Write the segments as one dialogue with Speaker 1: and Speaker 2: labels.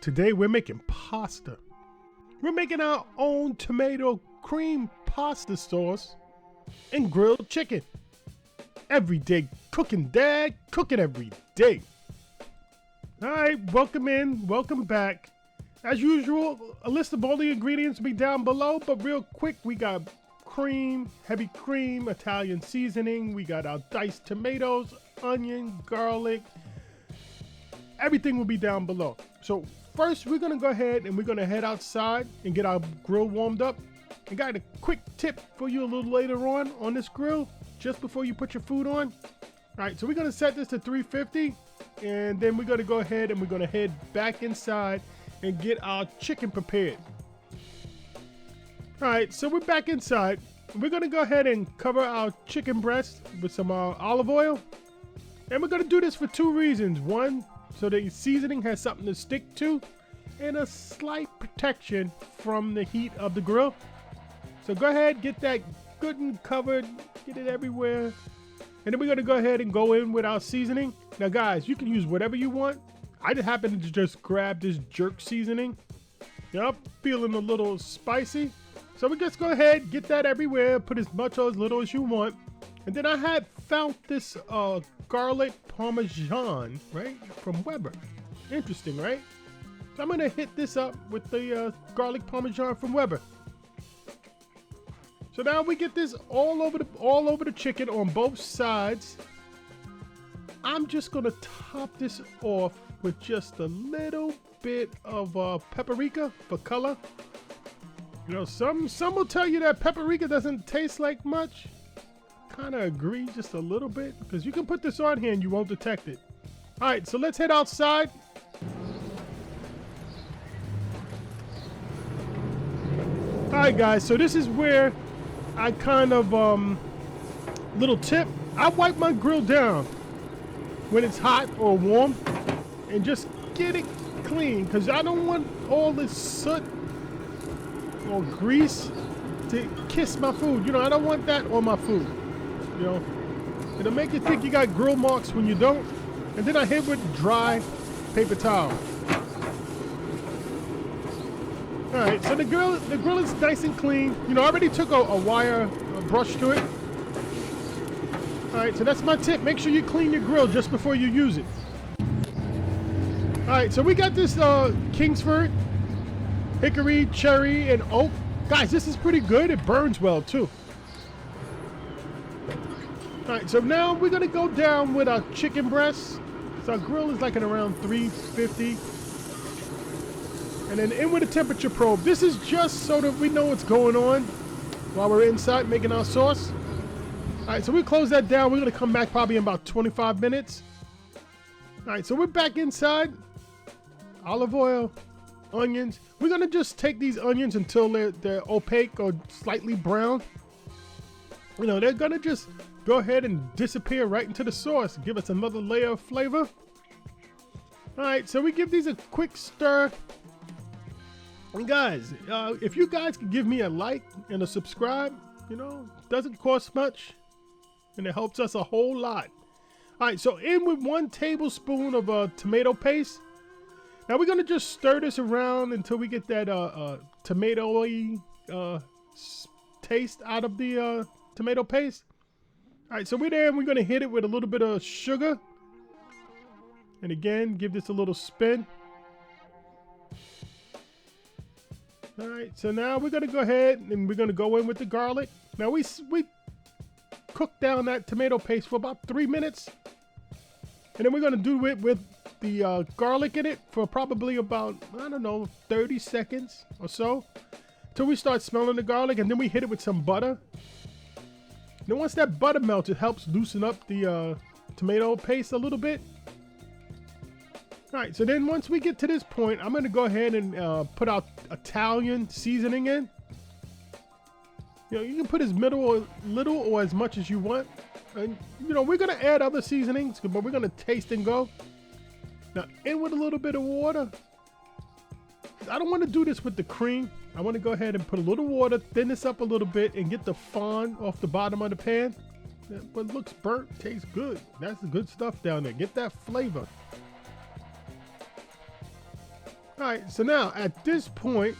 Speaker 1: Today we're making pasta. We're making our own tomato cream pasta sauce and grilled chicken. Everyday cooking, Dad. Cooking every day. All right, welcome in, welcome back. As usual, a list of all the ingredients will be down below, but real quick, we got cream, heavy cream, Italian seasoning. We got our diced tomatoes, onion, garlic. Everything will be down below. So first, we're gonna go ahead and we're gonna head outside and get our grill warmed up. And got a quick tip for you a little later on this grill, just before you put your food on. All right, so we're gonna set this to 350, and then we're gonna go ahead and we're gonna head back inside and get our chicken prepared. All right, so we're back inside. We're gonna go ahead and cover our chicken breast with some olive oil. And we're gonna do this for two reasons. One, so the seasoning has something to stick to, and a slight protection from the heat of the grill. So go ahead, get that good and covered, get it everywhere. And then we're gonna go ahead and go in with our seasoning. Now guys, you can use whatever you want. I just happened to just grab this jerk seasoning. Yep, feeling a little spicy. So we just go ahead, get that everywhere, put as much or as little as you want. And then I had found this garlic parmesan, right, from Weber. Interesting, right? So I'm gonna hit this up with the garlic parmesan from Weber. So now we get this all over the chicken on both sides. I'm just gonna top this off with just a little bit of paprika for color. You know, some will tell you that paprika doesn't taste like much. Kind of agree just a little bit, because you can put this on here and you won't detect it. All right, so let's head outside. All right, guys, so this is where I kind of, little tip, I wipe my grill down when it's hot or warm and just get it clean, because I don't want all this soot or grease to kiss my food. You know, I don't want that on my food. You know, it'll make you think you got grill marks when you don't. And then I hit with dry paper towel. All right, so the grill is nice and clean. You know, I already took a wire brush to it. All right, so that's my tip. Make sure you clean your grill just before you use it. All right, so we got this Kingsford, hickory, cherry, and oak. Guys, this is pretty good. It burns well too. All right, so now we're gonna go down with our chicken breasts. So our grill is like at around 350. And then in with a temperature probe. This is just so that we know what's going on while we're inside making our sauce. All right, so we close that down. We're gonna come back probably in about 25 minutes. All right, so we're back inside. Olive oil, onions. We're gonna just take these onions until they're opaque or slightly brown. You know, they're gonna just go ahead and disappear right into the sauce. Give us another layer of flavor. All right, so we give these a quick stir. And guys, if you guys could give me a like and a subscribe, you know, doesn't cost much and it helps us a whole lot. All right, so in with 1 tablespoon of tomato paste. Now we're gonna just stir this around until we get that tomatoey taste out of the tomato paste. All right, so we're there and we're gonna hit it with a little bit of sugar. And again, give this a little spin. All right, so now we're gonna go ahead and we're gonna go in with the garlic. Now we cook down that tomato paste for about 3 minutes. And then we're gonna do it with the garlic in it for probably about, I don't know, 30 seconds or so. Till we start smelling the garlic, and then we hit it with some butter. Then once that butter melts, it helps loosen up the tomato paste a little bit. All right, so then once we get to this point, I'm gonna go ahead and put our Italian seasoning in. You know, you can put as little or as much as you want. And, you know, we're gonna add other seasonings, but we're gonna taste and go. Now, in with a little bit of water. I don't wanna do this with the cream. I wanna go ahead and put a little water, thin this up a little bit, and get the fond off the bottom of the pan. But looks burnt, tastes good. That's the good stuff down there. Get that flavor. All right, so now at this point,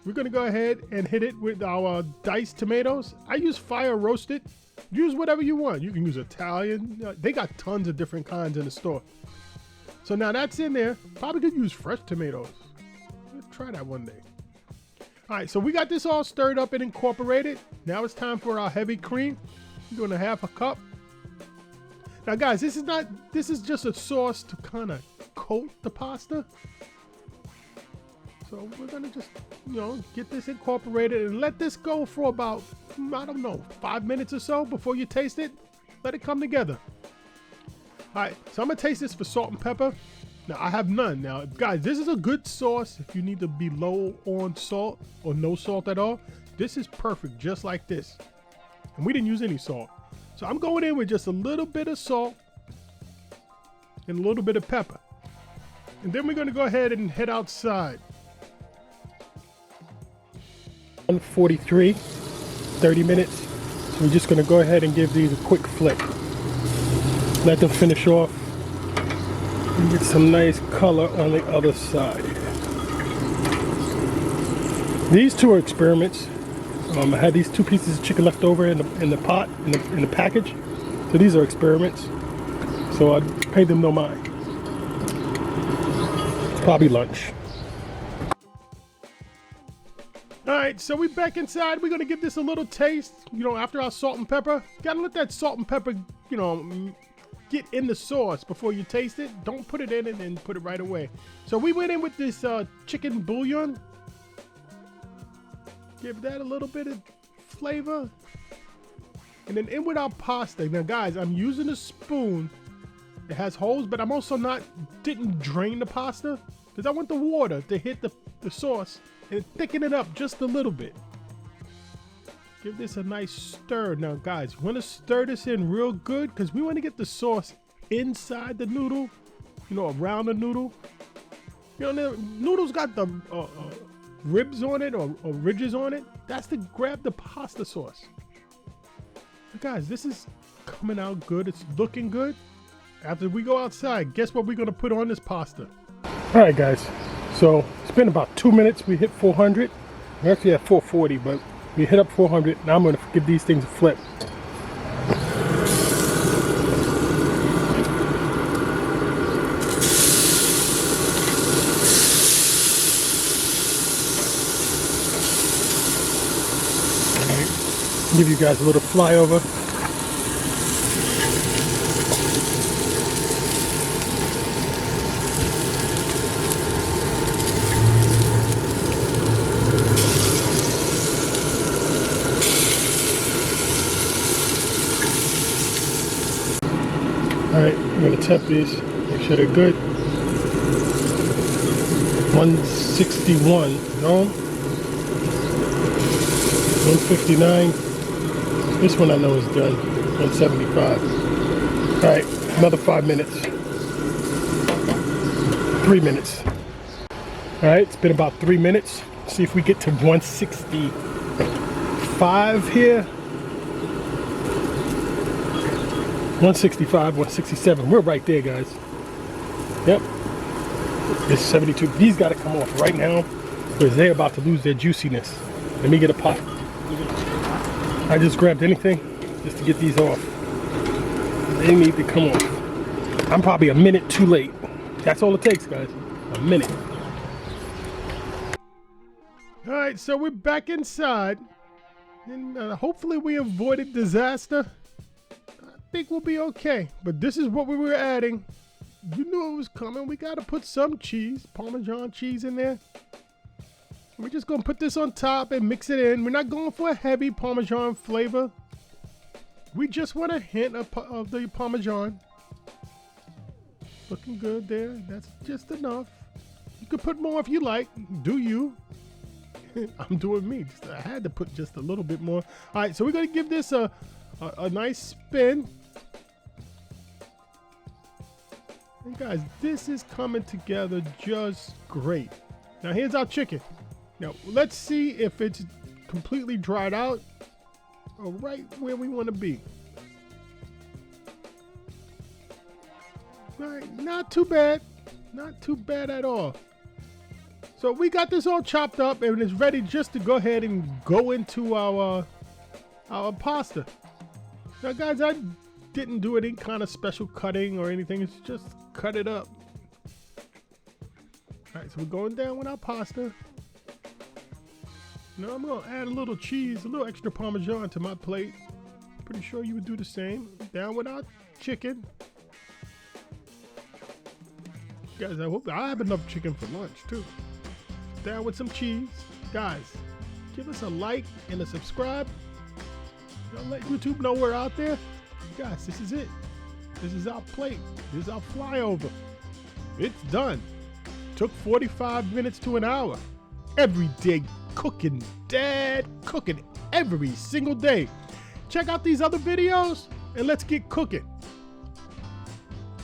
Speaker 1: we're gonna go ahead and hit it with our diced tomatoes. I use fire roasted. Use whatever you want. You can use Italian. They got tons of different kinds in the store. So now that's in there. Probably could use fresh tomatoes. Let's try that one day. All right, so we got this all stirred up and incorporated. Now it's time for our heavy cream. I'm doing a half a cup. Now guys, this is just a sauce to kind of coat the pasta. So we're gonna just, get this incorporated and let this go for about, I don't know, 5 minutes or so before you taste it. Let it come together. All right, so I'm gonna taste this for salt and pepper. Now I have none. Now guys, this is a good sauce if you need to be low on salt or no salt at all. This is perfect, just like this. And we didn't use any salt. So I'm going in with just a little bit of salt and a little bit of pepper. And then we're gonna go ahead and head outside. 1:43, 30 minutes. So we're just gonna go ahead and give these a quick flick. Let them finish off and get some nice color on the other side. These two are experiments. I had these 2 pieces of chicken left over in the pot, in the package. So these are experiments. So I paid them no mind. It's probably lunch. All right, so we're back inside. We're gonna give this a little taste. After our salt and pepper, gotta let that salt and pepper, get in the sauce before you taste it. Don't put it in and then put it right away. So we went in with this chicken bouillon. Give that a little bit of flavor. And then in with our pasta. Now guys, I'm using a spoon. It has holes, but I'm also didn't drain the pasta because I want the water to hit the sauce and thicken it up just a little bit. Give this a nice stir. Now guys, we want to stir this in real good because we want to get the sauce inside the noodle, around the noodle. The noodle's got the ribs on it or ridges on it. That's to grab the pasta sauce. But guys, this is coming out good. It's looking good. After we go outside, guess what we're gonna put on this pasta? All right guys, so it's been about 2 minutes. We hit 400. We're actually at 440, but we hit up 400. Now I'm gonna give these things a flip. Give you guys a little flyover. Alright, I'm going to tap these, make sure they're good. 161, no? 159. This one I know is done. 175. Alright, another 5 minutes. 3 minutes. Alright, it's been about 3 minutes. Let's see if we get to 165 here. 165, 167. We're right there, guys. Yep. It's 72. These got to come off right now because they're about to lose their juiciness. Let me get a pot. I just grabbed anything just to get these off. They need to come off. I'm probably a minute too late. That's all it takes, guys. A minute. All right, so we're back inside. And hopefully we avoided disaster. I think we'll be okay. But this is what we were adding. You knew it was coming. We got to put some cheese, Parmesan cheese in there. We're just going to put this on top and mix it in. We're not going for a heavy Parmesan flavor. We just want a hint of the Parmesan. Looking good there. That's just enough. You could put more if you like. Do you? I'm doing me. I had to put just a little bit more. All right, so we're going to give this a nice spin. And guys, this is coming together just great. Now here's our chicken. Now let's see if it's completely dried out or right where we want to be. All right, not too bad. Not too bad at all. So we got this all chopped up and it's ready just to go ahead and go into our pasta. Now guys, I didn't do any kind of special cutting or anything. It's just cut it up. All right, so we're going down with our pasta. Now I'm gonna add a little cheese, a little extra Parmesan to my plate. Pretty sure you would do the same. Down with our chicken. Guys, I hope I have enough chicken for lunch too. Down with some cheese. Guys, give us a like and a subscribe. Y'all let YouTube know we're out there. Guys, this is it. This is our plate. This is our flyover. It's done. Took 45 minutes to an hour. Every day cooking, Dad cooking every single day. Check out these other videos and let's get cooking.